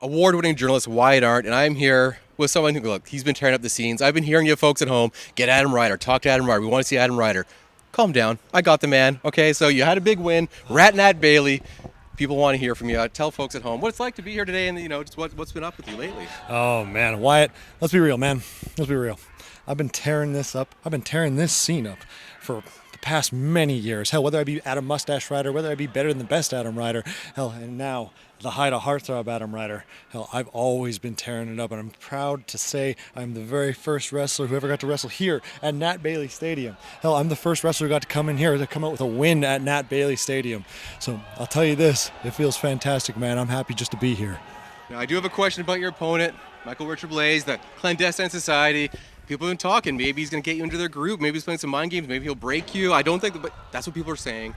award-winning journalist Wyatt Arndt, and I'm here with someone who, look, he's been tearing up the scenes. I've been hearing you folks at home, get Adam Ryder, talk to Adam Ryder. We want to see Adam Ryder. Calm down. I got the man. Okay, so you had a big win. Nat Bailey. People want to hear from you. Tell folks at home what it's like to be here today and, just what's been up with you lately. Oh, man. Wyatt, let's be real, man. Let's be real. I've been tearing this up. I've been tearing this scene up for the past many years. Hell, whether I be Adam Mustache Ryder, whether I be better than the best Adam Ryder, hell, and now the high to heartthrob Adam Ryder. Hell, I've always been tearing it up, and I'm proud to say I'm the very first wrestler who ever got to wrestle here at Nat Bailey Stadium. Hell, I'm the first wrestler who got to come in here to come out with a win at Nat Bailey Stadium. So I'll tell you this, it feels fantastic, man. I'm happy just to be here. Now, I do have a question about your opponent, Michael Richard Blaze, the Clandestine Society. People have been talking. Maybe he's going to get you into their group. Maybe he's playing some mind games. Maybe he'll break you. I don't think, but that's what people are saying.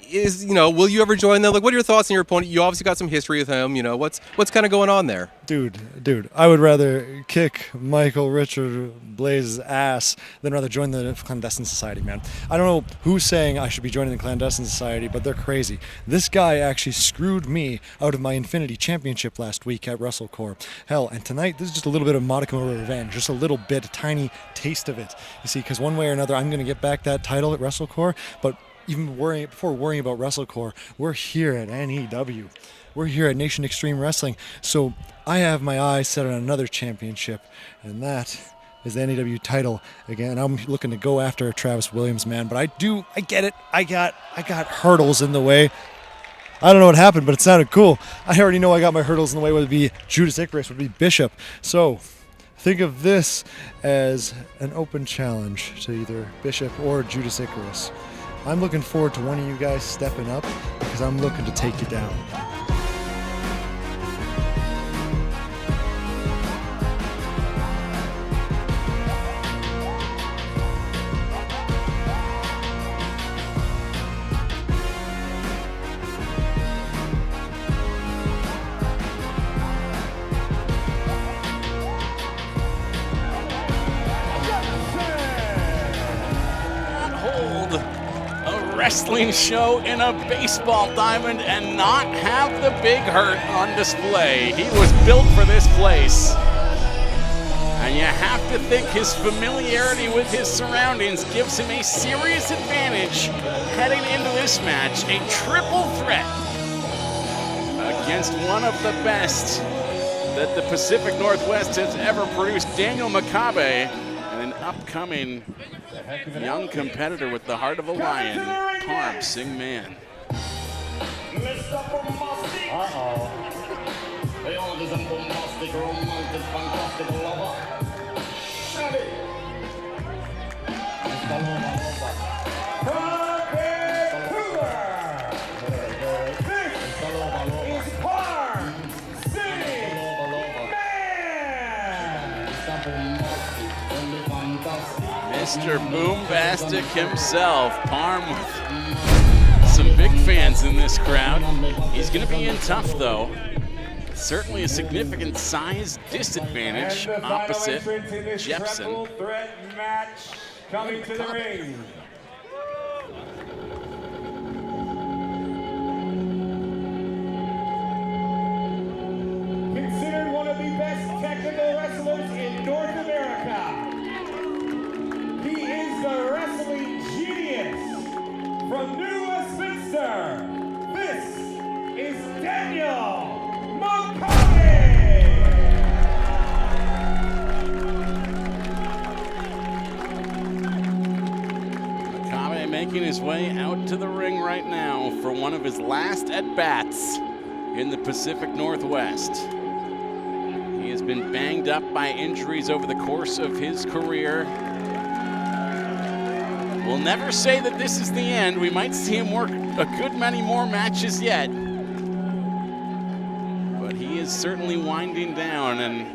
Will you ever join them? Like, what are your thoughts on your opponent? You obviously got some history with him. What's kind of going on there? Dude, I would rather kick Michael Richard Blaze's ass than rather join the Clandestine Society, man. I don't know who's saying I should be joining the Clandestine Society, but they're crazy. This guy actually screwed me out of my Infinity Championship last week at WrestleCore. Hell, and tonight, this is just a little bit of modicum of revenge, just a little bit, a tiny taste of it. You see, because one way or another, I'm going to get back that title at WrestleCore, but before worrying about WrestleCore, we're here at NEW. We're here at Nation Extreme Wrestling. So I have my eyes set on another championship, and that is the NEW title. Again, I'm looking to go after Travis Williams, man. But I get it. I got hurdles in the way. I don't know what happened, but it sounded cool. I already know I got my hurdles in the way, whether it be Judas Icarus, would be Bishop. So think of this as an open challenge to either Bishop or Judas Icarus. I'm looking forward to one of you guys stepping up because I'm looking to take you down. Wrestling show in a baseball diamond and not have the big hurt on display. He was built for this place. And you have to think his familiarity with his surroundings gives him a serious advantage heading into this match. A triple threat against one of the best that the Pacific Northwest has ever produced, Daniel Makabe, and an upcoming young competitor with the heart of a lion, Parm Singh Mann. Mr. Boombastic himself, Parm with some big fans in this crowd. He's going to be in tough, though. Certainly a significant size disadvantage opposite Jepsen. Coming to the ring. Considered one of the best technical wrestlers in North America. He is the wrestling genius from New Westminster. This is Daniel Makabe. Makabe making his way out to the ring right now for one of his last at-bats in the Pacific Northwest. He has been banged up by injuries over the course of his career. We'll never say that this is the end. We might see him work a good many more matches yet. But he is certainly winding down, and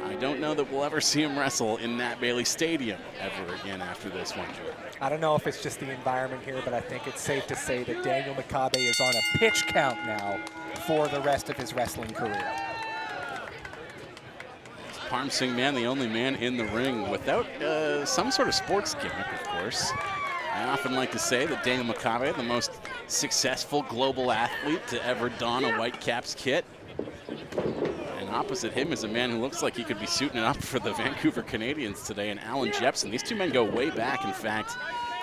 I don't know that we'll ever see him wrestle in Nat Bailey Stadium ever again after this one, Jordan. I don't know if it's just the environment here, but I think it's safe to say that Daniel Makabe is on a pitch count now for the rest of his wrestling career. Parm Singh Mann, the only man in the ring without some sort of sports gimmick, of course. I often like to say that Daniel Makabe, the most successful global athlete to ever don a Whitecaps kit, And opposite him is a man who looks like he could be suiting up for the Vancouver Canadians today, and Allan Jepsen. These two men go way back, in fact.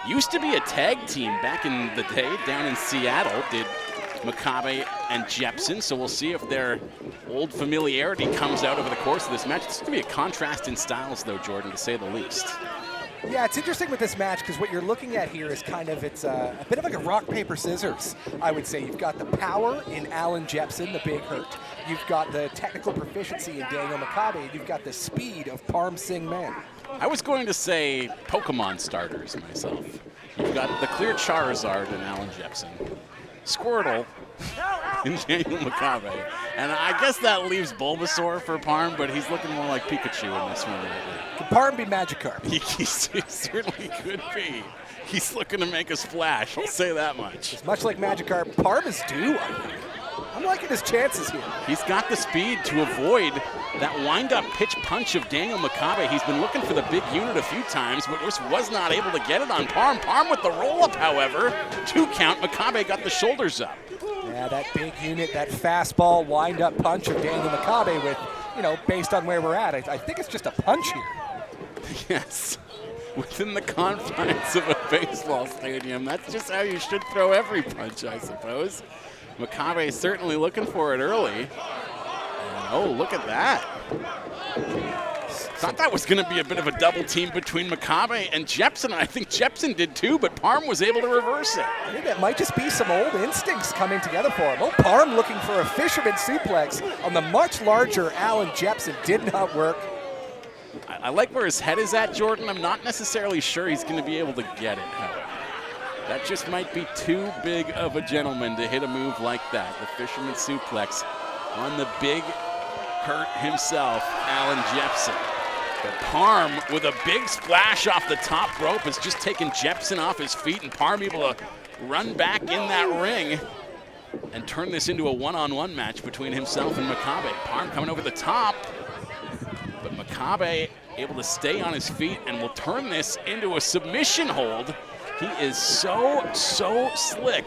Used to be a tag team back in the day down in Seattle, did Makabe and Jepsen, so we'll see if their old familiarity comes out over the course of this match. It's going to be a contrast in styles, though, Jordan, to say the least. Yeah, it's interesting with this match because what you're looking at here is kind of, it's a bit of like a rock, paper, scissors, I would say. You've got the power in Allan Jepsen, the big hurt. You've got the technical proficiency in Daniel Makabe, and you've got the speed of Parm Singh Mann. I was going to say Pokemon starters myself. You've got the clear Charizard in Allan Jepsen, Squirtle in Daniel Makabe, and I guess that leaves Bulbasaur for Parm, but he's looking more like Pikachu in this one right now. Could Parm be Magikarp? He certainly could be. He's looking to make a splash, I'll say that much. It's much like Magikarp, Parm is due, I think. I'm liking his chances here. He's got the speed to avoid that wind-up pitch punch of Daniel Makabe. He's been looking for the big unit a few times, but just was not able to get it on Parm. Parm with the roll-up, however. 2 count, Makabe got the shoulders up. Yeah, that big unit, that fastball wind-up punch of Daniel Makabe with, you know, based on where we're at, I think it's just a punch here. Yes, within the confines of a baseball stadium. That's just how you should throw every punch, I suppose. Makabe certainly looking for it early. And oh, look at that. Thought that was going to be a bit of a double team between Makabe and Jepsen. I think Jepsen did too, but Parm was able to reverse it. I think that might just be some old instincts coming together for him. Oh, Parm looking for a fisherman suplex on the much larger Allan Jepsen. Did not work. I like where his head is at, Jordan. I'm not necessarily sure he's going to be able to get it, however. That just might be too big of a gentleman to hit a move like that. The fisherman suplex on the big hurt himself, Allan Jepsen. But Parm, with a big splash off the top rope, has just taken Jepsen off his feet, and Parm able to run back in that ring and turn this into a one-on-one match between himself and Makabe. Parm coming over the top, but Makabe able to stay on his feet and will turn this into a submission hold. He is so slick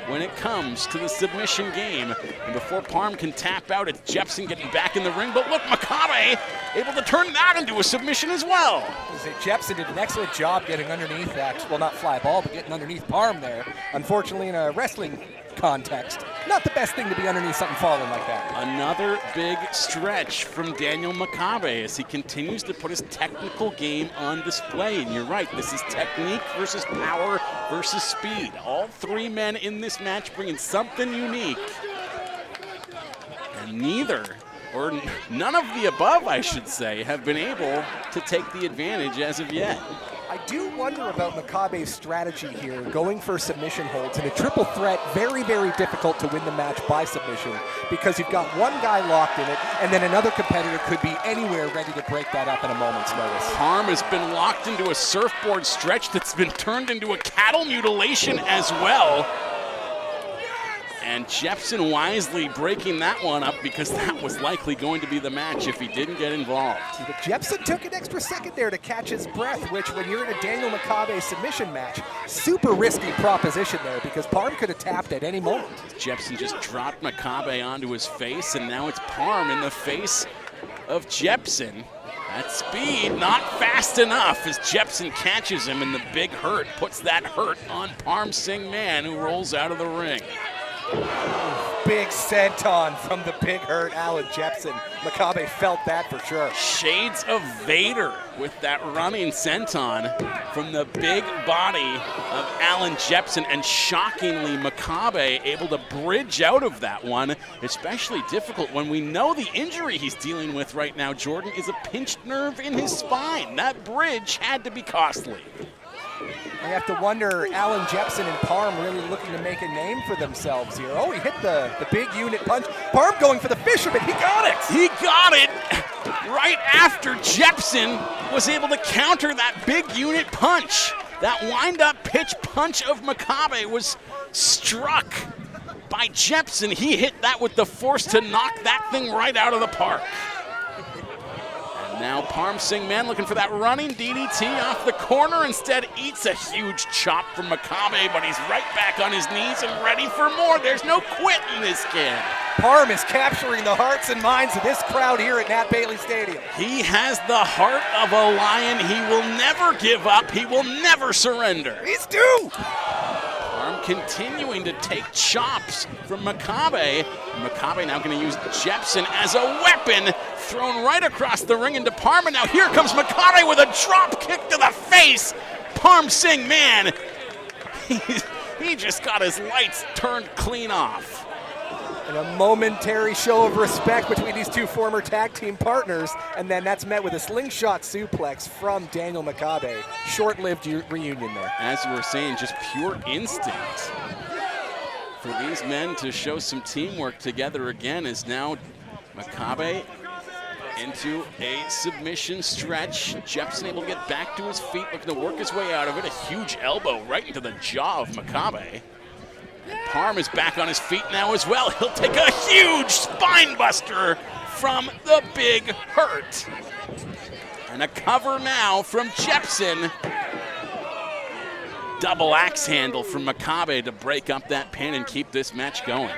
when it comes to the submission game. And before Parm can tap out, it's Jepsen getting back in the ring. But look, Makabe able to turn that into a submission as well. Jepsen did an excellent job getting underneath that, well, not fly ball, but getting underneath Parm there. Unfortunately, in a wrestling context, not the best thing to be underneath something falling like that. Another big stretch from Daniel Makabe as he continues to put his technical game on display. And you're right, this is technique versus power versus speed. All 3 men in this match bringing something unique. And neither, or none of the above, I should say, have been able to take the advantage as of yet. I do wonder about Makabe's strategy here, going for submission holds. In a triple threat, very, very difficult to win the match by submission because you've got one guy locked in it, and then another competitor could be anywhere ready to break that up in a moment's notice. Parm has been locked into a surfboard stretch that's been turned into a cattle mutilation as well. And Jepsen wisely breaking that one up because that was likely going to be the match if he didn't get involved. But Jepsen took an extra second there to catch his breath, which when you're in a Daniel Makabe submission match, super risky proposition there because Parm could have tapped at any moment. Jepsen just dropped Makabe onto his face, and now it's Parm in the face of Jepsen. That speed not fast enough as Jepsen catches him, and the big hurt puts that hurt on Parm Singh Mann, who rolls out of the ring. Big senton from the big hurt Allan Jepsen. Makabe felt that for sure. Shades of Vader with that running senton from the big body of Allan Jepsen, and shockingly Makabe able to bridge out of that one. Especially difficult when we know the injury he's dealing with right now, Jordan, is a pinched nerve in his spine. That bridge had to be costly. I have to wonder, Allan Jepsen and Parm really looking to make a name for themselves here. Oh, he hit the big unit punch. Parm going for the fisherman. He got it. He got it right after Jepsen was able to counter that big unit punch. That wind-up pitch punch of Makabe was struck by Jepsen. He hit that with the force to knock that thing right out of the park. Now Parm Singh Mann looking for that running DDT off the corner. Instead eats a huge chop from Makabe, but he's right back on his knees and ready for more. There's no quit in this kid. Parm is capturing the hearts and minds of this crowd here at Nat Bailey Stadium. He has the heart of a lion. He will never give up. He will never surrender. He's due! Parm continuing to take chops from Makabe. Makabe now going to use Jepsen as a weapon, thrown right across the ring into Parm. And now here comes Makabe with a drop kick to the face. Parm Singh Mann, he just got his lights turned clean off. And a momentary show of respect between these two former tag team partners, and then that's met with a slingshot suplex from Daniel Makabe. Short-lived reunion there. As we were saying, just pure instinct for these men to show some teamwork together again is now Makabe into a submission stretch. Jepsen able to get back to his feet, looking to work his way out of it. A huge elbow right into the jaw of Makabe. Parm is back on his feet now as well. He'll take a huge spine buster from the Big Hurt. And a cover now from Jepsen. Double axe handle from Makabe to break up that pin and keep this match going.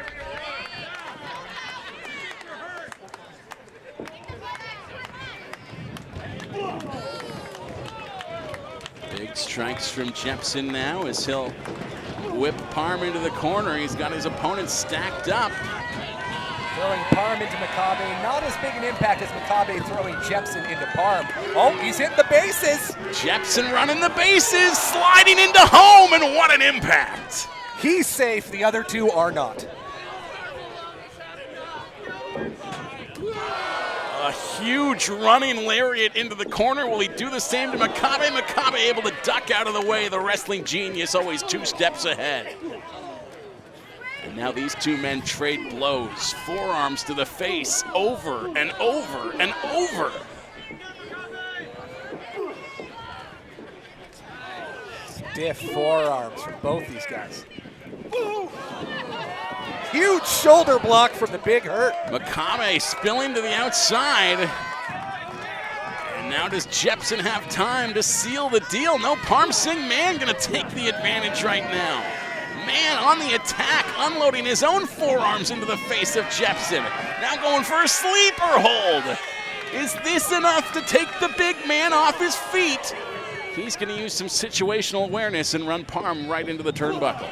Big strikes from Jepsen now as he'll whip Parm into the corner. He's got his opponent stacked up. Throwing Parm into Makabe, not as big an impact as Makabe throwing Jepsen into Parm. Oh, he's hit the bases. Jepsen running the bases, sliding into home, and what an impact. He's safe, the other two are not. A huge running lariat into the corner. Will he do the same to Makabe? Makabe able to duck out of the way. The wrestling genius always 2 steps ahead. And now these two men trade blows. Forearms to the face over and over and over. Stiff forearms from both these guys. Huge shoulder block from the Big Hurt. Makabe spilling to the outside. And now does Jepsen have time to seal the deal? No, Parm Singh Mann gonna take the advantage right now. Mann on the attack, unloading his own forearms into the face of Jepsen. Now going for a sleeper hold. Is this enough to take the big man off his feet? He's gonna use some situational awareness and run Parm right into the turnbuckle.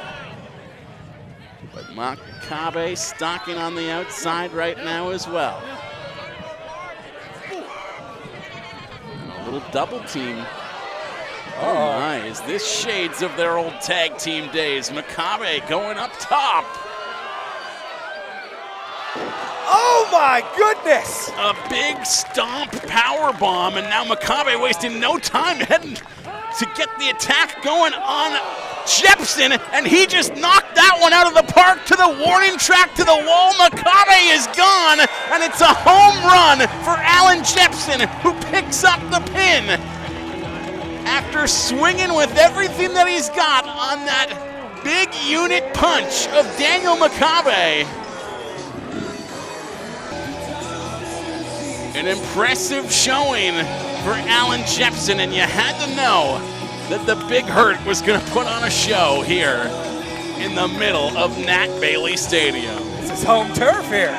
But Makabe stalking on the outside right now as well. And a little double team. Oh my, is this shades of their old tag team days? Makabe going up top. Oh my goodness! A big stomp power bomb, and now Makabe wasting no time heading to get the attack going on Jepsen, and he just knocked that one out of the park to the warning track, to the wall. Makabe is gone, and it's a home run for Allan Jepsen, who picks up the pin after swinging with everything that he's got on that big unit punch of Daniel Makabe. An impressive showing for Allan Jepsen, and you had to know that the Big Hurt was going to put on a show here in the middle of Nat Bailey Stadium. This is home turf here.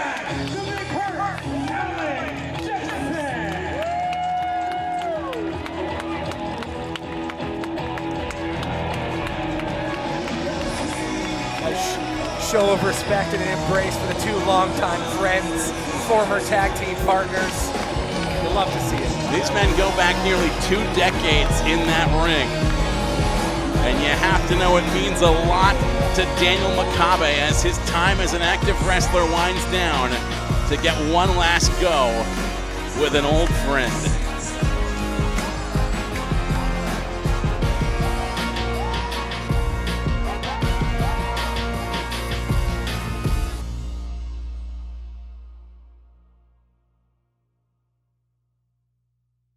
A show of respect and an embrace for the two longtime friends, former tag team partners. You'll love to see it. These men go back nearly 2 decades in that ring. And you have to know it means a lot to Daniel Makabe as his time as an active wrestler winds down to get one last go with an old friend.